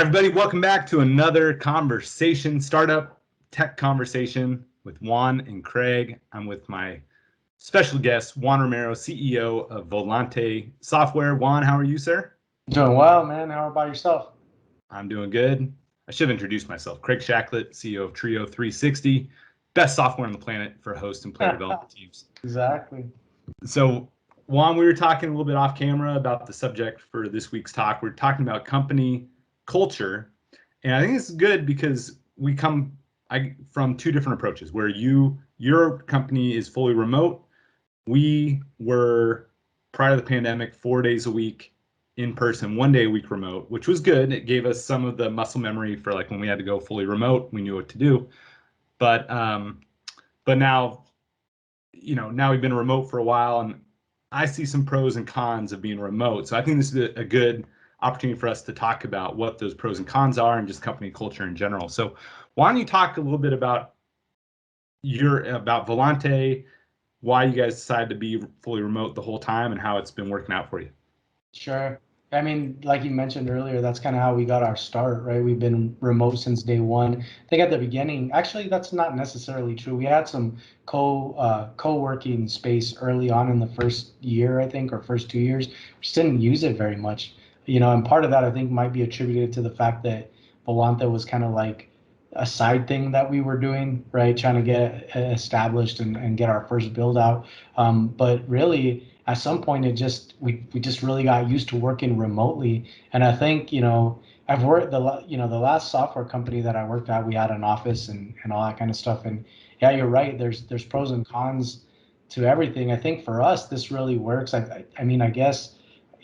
everybody. Welcome back to another conversation, startup tech conversation with Juan and Craig. I'm with my special guest, Juan Romero, CEO of Volante Software. Juan, how are you, sir? Doing well, man. How about yourself? I'm doing good. I should have introduced myself. Craig Shacklett, CEO of TRIO360, best software on the planet for host and player development teams. Exactly. So, Juan, we were talking a little bit off camera about the subject for this week's talk. We're talking about company culture, and I think this is good because we come from two different approaches. Where your company is fully remote. We were, prior to the pandemic, 4 days a week in person, 1 day a week remote, which was good. It gave us some of the muscle memory for like when we had to go fully remote, we knew what to do. But now, now we've been remote for a while, and I see some pros and cons of being remote. So I think this is a good opportunity for us to talk about what those pros and cons are and just company culture in general. So why don't you talk a little bit about Volante, why you guys decided to be fully remote the whole time and how it's been working out for you? Sure. I mean, like you mentioned earlier, that's kind of how we got our start, right? We've been remote since day one. I think at the beginning, actually, that's not necessarily true. We had some co-working space early on in the first year, I think, or first 2 years. We just didn't use it very much, and part of that, I think, might be attributed to the fact that Volante was kind of like a side thing that we were doing, right? Trying to get established and get our first build out. But really, at some point, we just really got used to working remotely. And I think, I've worked the last software company that I worked at, we had an office and all that kind of stuff. And yeah, you're right. There's pros and cons to everything. I think for us, this really works. I mean, I guess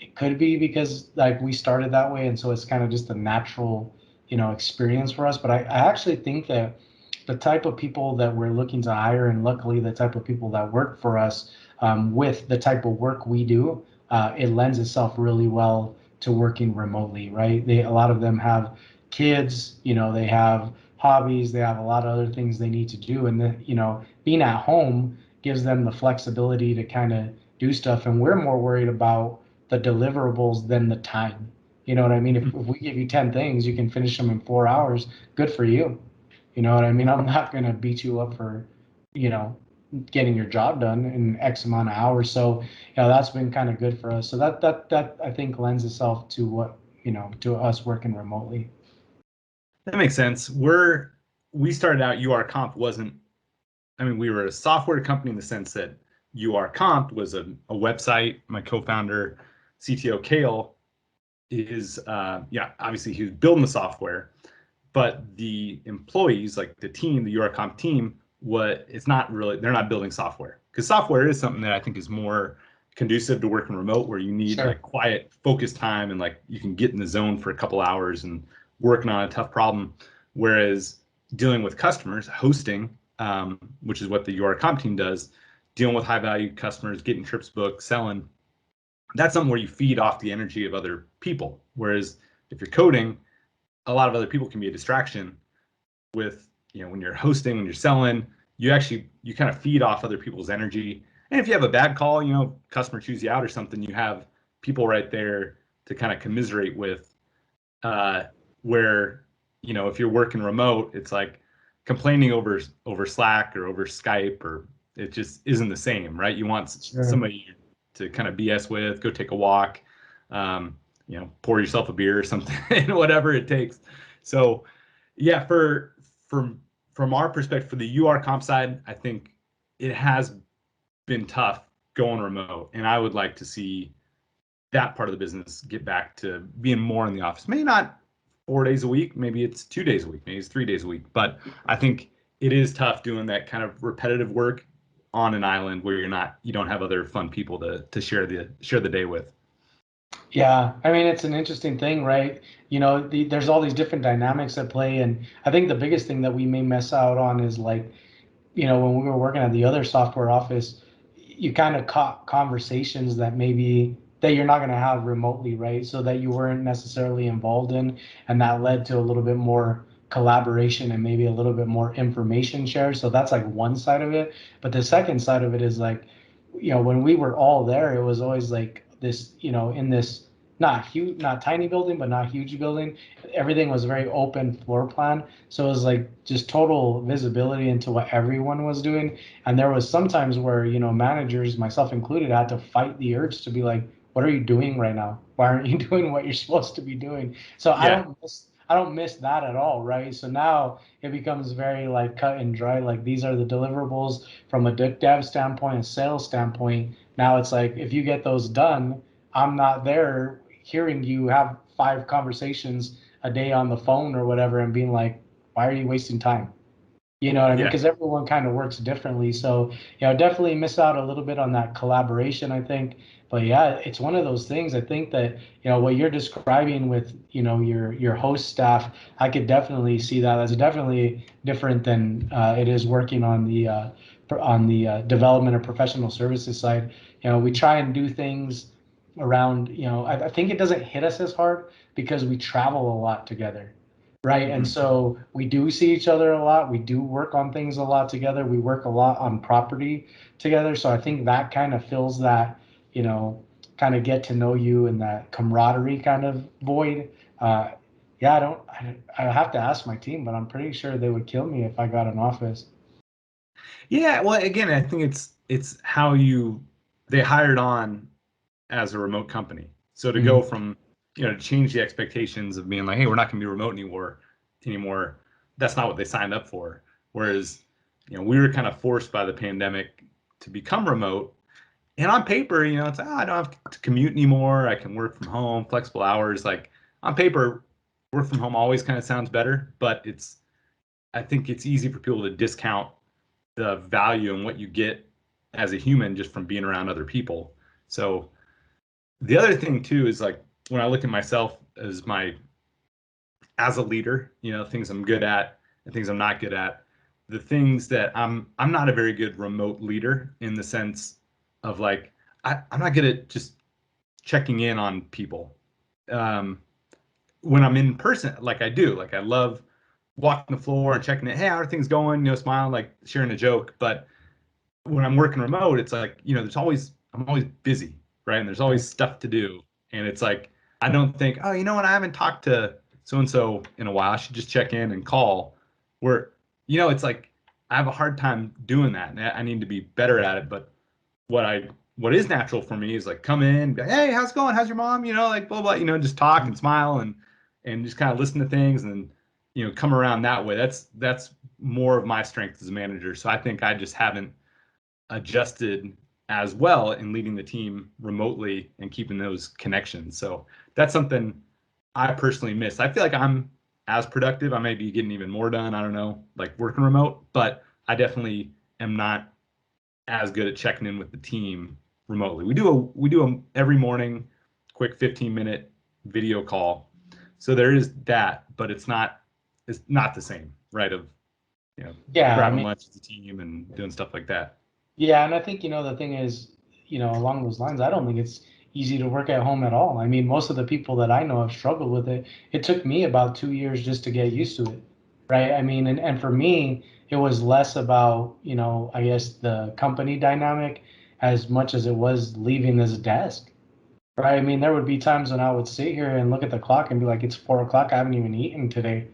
it could be because like we started that way, and so it's kind of just a natural, experience for us. But I actually think that the type of people that we're looking to hire, and luckily the type of people that work for us, with the type of work we do, it lends itself really well to working remotely, right? A lot of them have kids, they have hobbies, they have a lot of other things they need to do, and being at home gives them the flexibility to kind of do stuff. And we're more worried about the deliverables than the time. You know what I mean? If we give you 10 things, you can finish them in 4 hours. Good for you. You know what I mean? I'm not going to beat you up for, getting your job done in X amount of hours. So, that's been kind of good for us. So that I think lends itself to what, to us working remotely. That makes sense. We started out, URCOmped wasn't, we were a software company in the sense that URCOmped was a website. My co-founder, CTO Kale, is, obviously he was building the software, but the employees, like the team, the URCOmped team, they're not building software, because software is something that I think is more conducive to working remote, where you need like quiet, focused time, and like you can get in the zone for a couple hours and working on a tough problem. Whereas dealing with customers, hosting, which is what the URCOmped team does, dealing with high value customers, getting trips booked, selling, that's something where you feed off the energy of other people. Whereas if you're coding, a lot of other people can be a distraction. With, when you're hosting, when you're selling, you kind of feed off other people's energy. And if you have a bad call, customer chews you out or something, you have people right there to kind of commiserate with, where, if you're working remote, it's like complaining over Slack or over Skype, or it just isn't the same, right? You want somebody to kind of BS with, go take a walk, pour yourself a beer or something, whatever it takes. So yeah, from our perspective, for the URCOMP side, I think it has been tough going remote, and I would like to see that part of the business get back to being more in the office. Maybe not 4 days a week, maybe it's 2 days a week, maybe it's 3 days a week, but I think it is tough doing that kind of repetitive work on an island where you don't have other fun people to share the day with. Yeah, it's an interesting thing, right? There's all these different dynamics at play, and I think the biggest thing that we may miss out on is like, when we were working at the other software office, you kind of caught conversations that you're not going to have remotely, right? So that you weren't necessarily involved in, and that led to a little bit more collaboration and maybe a little bit more information share. So that's like one side of it. But the second side of it is like, when we were all there, it was always like this, in this not huge, not tiny building, but not huge building. Everything was very open floor plan. So it was like just total visibility into what everyone was doing. And there was sometimes where, you know, managers, myself included, had to fight the urge to be like, what are you doing right now? Why aren't you doing what you're supposed to be doing? So Yeah. I don't miss that at all, right? So now it becomes very like cut and dry. Like these are the deliverables from a dev standpoint, a sales standpoint. Now it's like if you get those done, I'm not there hearing you have 5 conversations a day on the phone or whatever and being like, why are you wasting time? You know what I mean? Yeah. Because everyone kind of works differently. So, you know, definitely miss out a little bit on that collaboration, I think. But yeah, it's one of those things. I think that, you know, what you're describing with, you know, your host staff, I could definitely see that as definitely different than it is working on the development or professional services side. You know, we try and do things around, you know, I think it doesn't hit us as hard because we travel a lot together. Right. And Mhm. so we do see each other a lot. We do work on things a lot together. We work a lot on property together. So I think that kind of fills that, you know, kind of get to know you and that camaraderie kind of void. Uh, yeah, I have to ask my team, but I'm pretty sure they would kill me if I got an office. Yeah, well, again, I think it's how they hired on as a remote company. So to go Mhm. from, to change the expectations of being like, hey, we're not going to be remote anymore. That's not what they signed up for. Whereas, we were kind of forced by the pandemic to become remote. And on paper, it's like, I don't have to commute anymore. I can work from home, flexible hours. Like on paper, work from home always kind of sounds better, but I think it's easy for people to discount the value and what you get as a human just from being around other people. So the other thing too is like when I look at myself as a leader, things I'm good at and things I'm not good at. The things that I'm not a very good remote leader in the sense of like I'm not good at just checking in on people. Um, when I'm in person, like I do, like I love walking the floor and checking it. Hey, how are things going? Smiling, like sharing a joke. But when I'm working remote, it's like, I'm always busy, right? And there's always stuff to do. And it's like, I don't think, oh, you know what? I haven't talked to so and so in a while. I should just check in and call. Where, it's like, I have a hard time doing that. And I need to be better at it. But what is natural for me is like come in, be like, hey, how's it going? How's your mom? Like blah, blah, just talk and smile and just kind of listen to things and, come around that way. That's more of my strength as a manager. So I think I just haven't adjusted as well in leading the team remotely and keeping those connections. So that's something I personally miss. I feel like I'm as productive. I may be getting even more done. I don't know, like working remote, but I definitely am not as good at checking in with the team remotely. We do a every morning quick 15-minute video call. So there is that, but it's not the same, right? Of Yeah, I grabbing mean, lunch with the team and doing stuff like that. yeah, and I think, you know, the thing is, you know, along those lines, I don't think it's easy to work at home at all. I mean, most of the people that I know have struggled with it. It took me about 2 years just to get used to it, right? I mean, and for me, it was less about, you know, I guess the company dynamic as much as it was leaving this desk, right? I mean, there would be times when I would sit here and look at the clock and be like, it's 4 o'clock, I haven't even eaten today,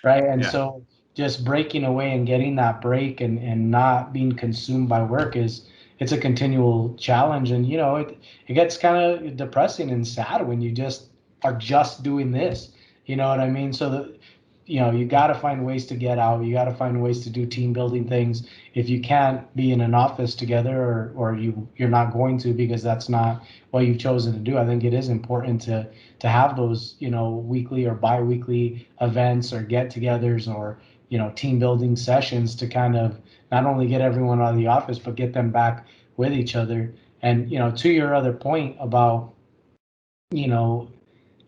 right? And Yeah. so just breaking away and getting that break and not being consumed by work it's a continual challenge. And you know, it gets kind of depressing and sad when you just are just doing this. You know what I mean? So that, you know, you got to find ways to get out. You got to find ways to do team building things. If you can't be in an office together, or you're not going to because that's not what you've chosen to do, I think it is important to have those, you know, weekly or bi-weekly events or get-togethers or, you know, team building sessions to kind of not only get everyone out of the office but get them back with each other. And you know, to your other point about, you know,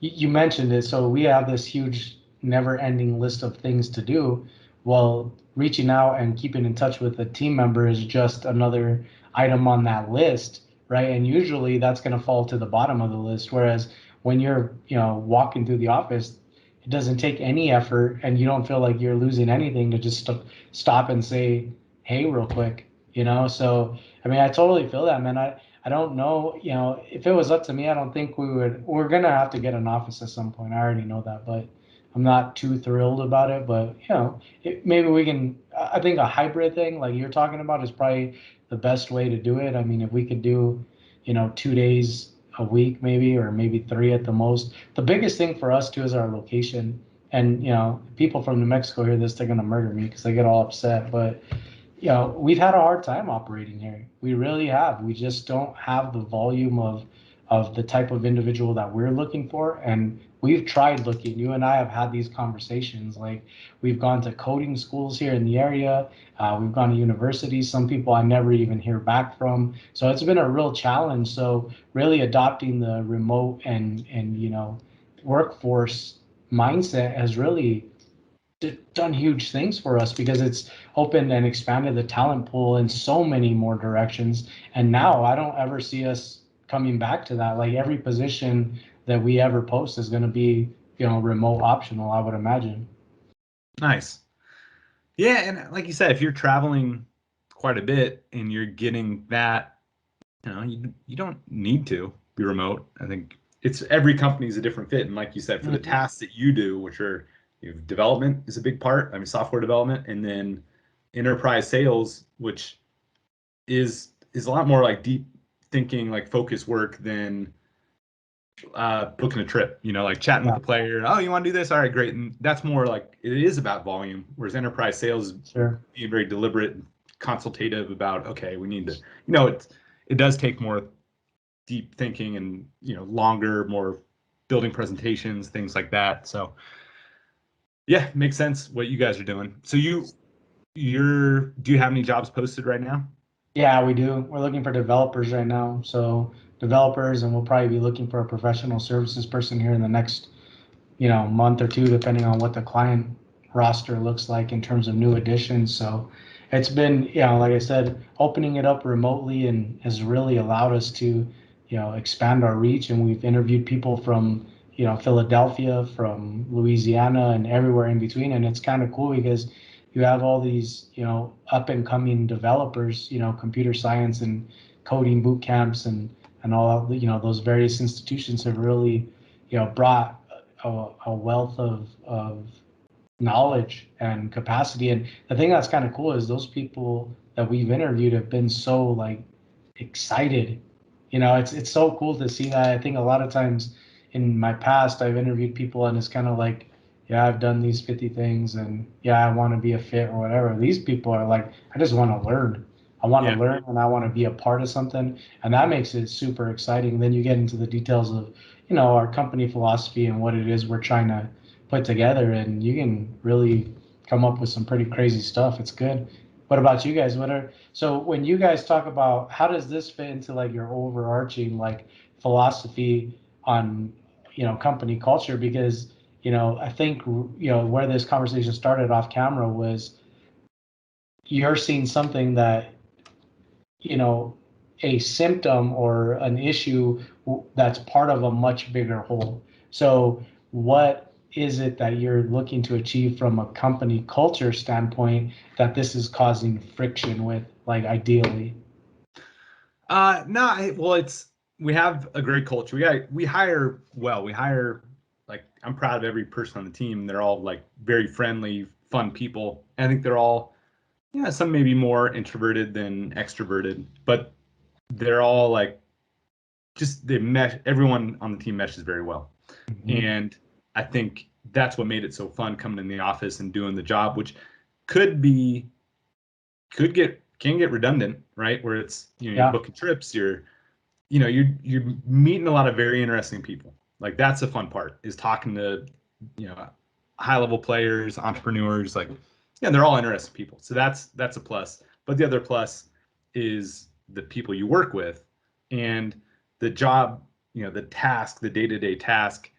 you mentioned it. So we have this huge, never-ending list of things to do. Well, reaching out and keeping in touch with a team member is just another item on that list, right? And usually that's going to fall to the bottom of the list. Whereas when you're, you know, walking through the office, it doesn't take any effort, and you don't feel like you're losing anything to just stop and say, "Hey," real quick. You know, so I mean, I totally feel that, man. I don't know, you know, if it was up to me, I don't think we're gonna have to get an office at some point. I already know that, but I'm not too thrilled about it. But you know, maybe we can. I think a hybrid thing, like you're talking about, is probably the best way to do it. I mean, if we could do, you know, 2 days a week, maybe, or maybe 3 at the most. The biggest thing for us too is our location. And you know, people from New Mexico hear this, they're gonna murder me because they get all upset. But you know, we've had a hard time operating here. We really have. We just don't have the volume of the type of individual that we're looking for. And we've tried looking. You and I have had these conversations. Like we've gone to coding schools here in the area. We've gone to universities. Some people I never even hear back from. So it's been a real challenge. So really adopting the remote and you know workforce mindset has really done huge things for us because it's opened and expanded the talent pool in so many more directions. And now I don't ever see us coming back to that. Like every position that we ever post is going to be, you know, remote optional, I would imagine. Nice. Yeah, and like you said, if you're traveling quite a bit and you're getting that, you know, you don't need to be remote. I think it's every company is a different fit, and like you said, for the Mhm. tasks that you do, which are development is a big part. I mean, software development, and then enterprise sales, which is a lot more like deep thinking, like focus work than booking a trip, you know, like chatting with Yeah, the player. Oh, you want to do this? All right, great. And that's more like it is about volume, whereas enterprise sales is sure. being very deliberate and consultative about, okay, we need to, you know, it does take more deep thinking and, you know, longer, more building presentations, things like that. So yeah, makes sense what you guys are doing. So do you have any jobs posted right now? Yeah, we do. We're looking for developers right now. So developers, and we'll probably be looking for a professional services person here in the next, you know, month or two, depending on what the client roster looks like in terms of new additions. So it's been, you know, like I said, opening it up remotely and has really allowed us to, you know, expand our reach. And we've interviewed people from, you know, Philadelphia, from Louisiana, and everywhere in between. And it's kind of cool because you have all these, you know, up and coming developers, you know, computer science and coding boot camps and all, you know, those various institutions have really, you know, brought a wealth of knowledge and capacity. And the thing that's kind of cool is those people that we've interviewed have been so like excited. You know, it's so cool to see that. I think a lot of times in my past I've interviewed people and it's kind of like, yeah, I've done these 50 things and yeah, I want to be a fit or whatever. These people are like, I just want to learn. I want to Yeah. learn and I want to be a part of something. And that makes it super exciting. Then you get into the details of, you know, our company philosophy and what it is we're trying to put together, and you can really come up with some pretty crazy stuff. It's good. What about you guys? So when you guys talk about how does this fit into like your overarching like philosophy on, you know, company culture? Because, you know, I think, you know, where this conversation started off camera was you're seeing something that, you know, a symptom or an issue that's part of a much bigger whole. So what is it that you're looking to achieve from a company culture standpoint that this is causing friction with, like ideally? No, well, we have a great culture. We hire well. We hire like I'm proud of every person on the team. They're all like very friendly, fun people. I think they're all, yeah, some maybe more introverted than extroverted, but they're all like just they mesh. Everyone on the team meshes very well, Mhm. and I think that's what made it so fun coming in the office and doing the job, which could be can get redundant, right? Where it's, you know, you're Yeah, booking trips, you're meeting a lot of very interesting people. Like that's the fun part is talking to, you know, high level players, entrepreneurs. Like, yeah, they're all interesting people. So that's a plus. But the other plus is the people you work with and the job, you know, the task, the day-to-day task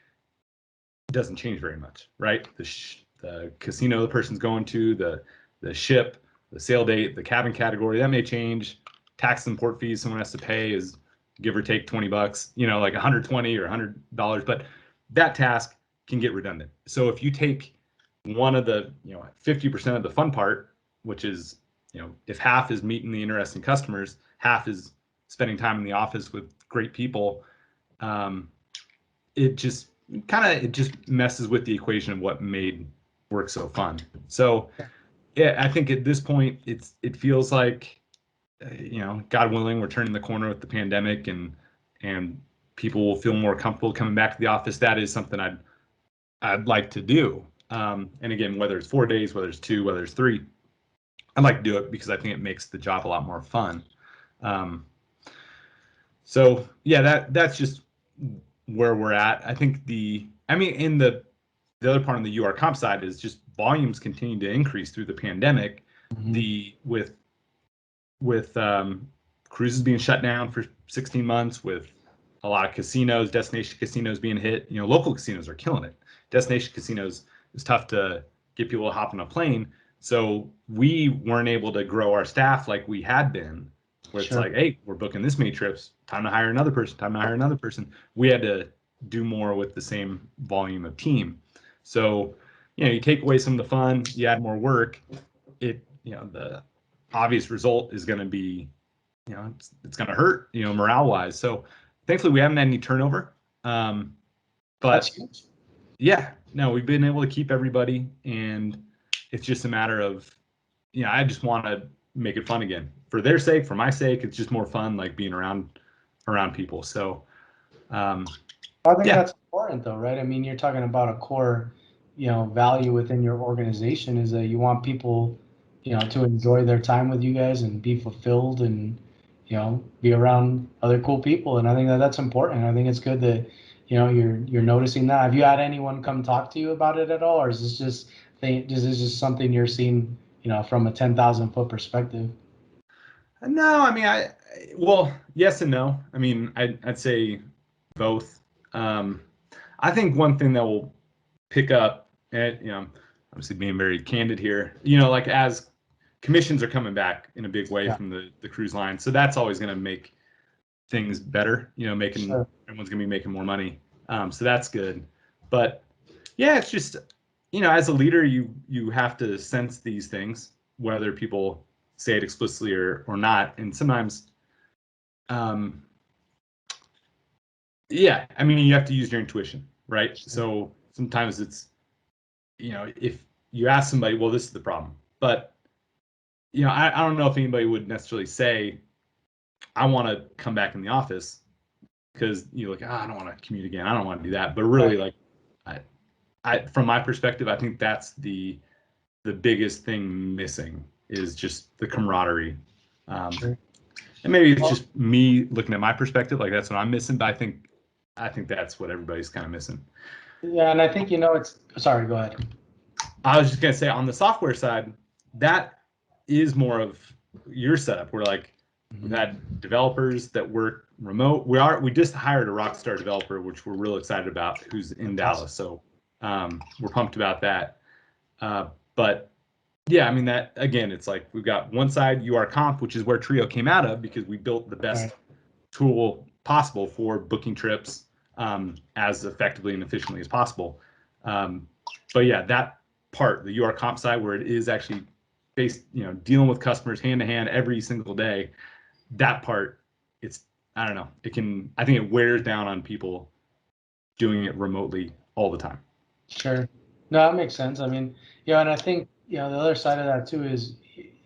doesn't change very much, right? The casino the person's going to, the ship, the sail date, the cabin category, that may change. Tax and port fees someone has to pay is give or take $20, you know, like 120 or $100, but that task can get redundant. So if you take one of the, you know, 50% of the fun part, which is, you know, if half is meeting the interesting customers, half is spending time in the office with great people, it just messes with the equation of what made work so fun. So yeah, I think at this point it feels like, God willing, we're turning the corner with the pandemic, and people will feel more comfortable coming back to the office. That is something I'd like to do. And again, whether it's 4 days, whether it's 2, whether it's 3, I'd like to do it because I think it makes the job a lot more fun. So yeah, that's just where we're at. I think in the other part on the URComp side is just volumes continue to increase through the pandemic. With cruises being shut down for 16 months, with a lot of casinos, destination casinos being hit. Local casinos are killing it. Destination casinos, it's tough to get people to hop on a plane. So we weren't able to grow our staff like we had been, where it's like, hey, we're booking this many trips, time to hire another person. We had to do more with the same volume of team. So, you take away some of the fun, you add more work, the obvious result is going to be, it's going to hurt, morale wise. So thankfully we haven't had any turnover. But yeah, no, we've been able to keep everybody, and it's just a matter of, I just want to make it fun again for their sake, for my sake. It's just more fun, like being around people. So I think that's important though, right? I mean, you're talking about a core, value within your organization is that you want people, to enjoy their time with you guys and be fulfilled and, be around other cool people. And I think that's important. I think it's good that, you're noticing that. Have you had anyone come talk to you about it at all? Or is this just something you're seeing, from a 10,000-foot perspective? No, I mean, well, yes and no. I mean, I'd say both. I think one thing that will pick up, and obviously being very candid here, like as commissions are coming back in a big way from the cruise line, so that's always going to make things better. Everyone's going to be making more money, so that's good. But yeah, it's just, as a leader, you have to sense these things, whether people say it explicitly or not, and sometimes, yeah, I mean, you have to use your intuition, right? So sometimes it's, if you ask somebody, well, this is the problem, but I don't know if anybody would necessarily say, I want to come back in the office, because I don't want to commute again, I don't want to do that. But really, like, I from my perspective, I think that's the biggest thing missing, is just the camaraderie. And maybe it's just me looking at my perspective, like that's what I'm missing, but I think that's what everybody's kind of missing. Yeah, and I think, sorry, go ahead. I was just going to say, on the software side, that is more of your setup. We're like, we've had developers that work remote. We just hired a rockstar developer, which we're real excited about, who's in Dallas. So we're pumped about that. But yeah, I mean, that again, it's like we've got one side, URComp, which is where TRIO came out of, because we built the best tool possible for booking trips as effectively and efficiently as possible. But yeah, that part, the URComp side, where it is actually based, dealing with customers hand to hand every single day, that part, I don't know, I think it wears down on people doing it remotely all the time. Sure. No, that makes sense. I mean, and I think, the other side of that too is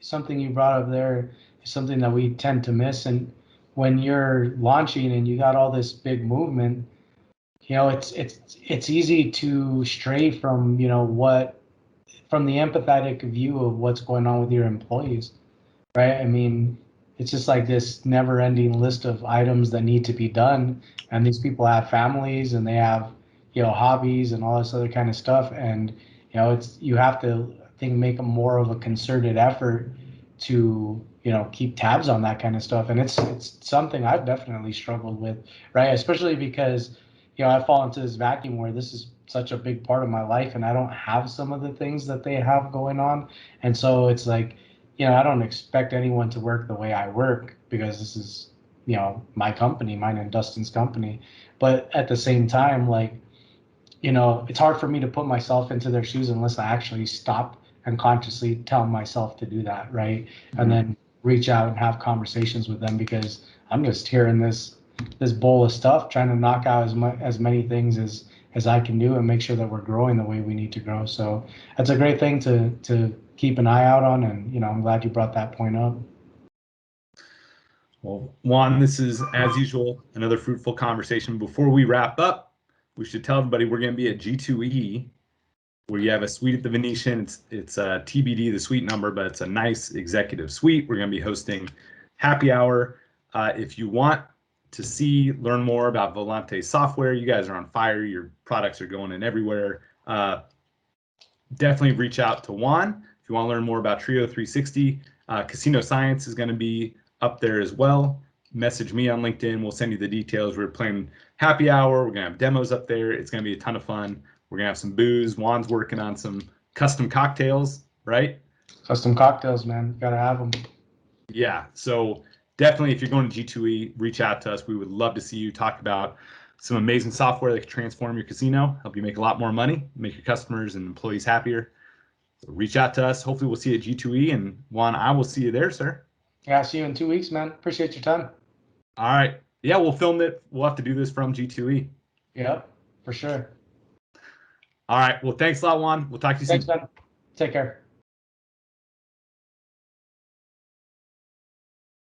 something you brought up there is something that we tend to miss. And when you're launching and you got all this big movement, it's easy to stray from, from the empathetic view of what's going on with your employees, right? I mean, it's just like this never-ending list of items that need to be done, and these people have families and they have, hobbies and all this other kind of stuff, and you have to, I think, make a more of a concerted effort to keep tabs on that kind of stuff. And it's something I've definitely struggled with, right? Especially because I fall into this vacuum where this is such a big part of my life, and I don't have some of the things that they have going on. And so it's like, I don't expect anyone to work the way I work, because this is, my company, mine and Dustin's company. But at the same time, like, it's hard for me to put myself into their shoes unless I actually stop and consciously tell myself to do that, right? And then reach out and have conversations with them, because I'm just hearing this bowl of stuff, trying to knock out as many things as I can do and make sure that we're growing the way we need to grow. So that's a great thing to keep an eye out on, and I'm glad you brought that point up. Well, Juan, this is, as usual, another fruitful conversation. Before we wrap up, we should tell everybody we're going to be at G2E, where you have a suite at the Venetian. It's a TBD, the suite number, but it's a nice executive suite. We're going to be hosting happy hour. If you want to learn more about Volante Software, you guys are on fire. Your products are going in everywhere. Definitely reach out to Juan. If you want to learn more about TRIO360, Casino Science is going to be up there as well. Message me on LinkedIn. We'll send you the details. We're playing happy hour. We're going to have demos up there. It's going to be a ton of fun. We're going to have some booze. Juan's working on some custom cocktails, right? Custom cocktails, man. Got to have them. Yeah. So definitely, if you're going to G2E, reach out to us. We would love to see you talk about some amazing software that can transform your casino, help you make a lot more money, make your customers and employees happier. So reach out to us. Hopefully we'll see you at G2E. And Juan, I will see you there, sir. Yeah, see you in 2 weeks, man. Appreciate your time. All right. Yeah, we'll film it. We'll have to do this from G2E. Yep, for sure. All right. Well, thanks a lot, Juan. We'll talk to you soon. Thanks, man. Take care.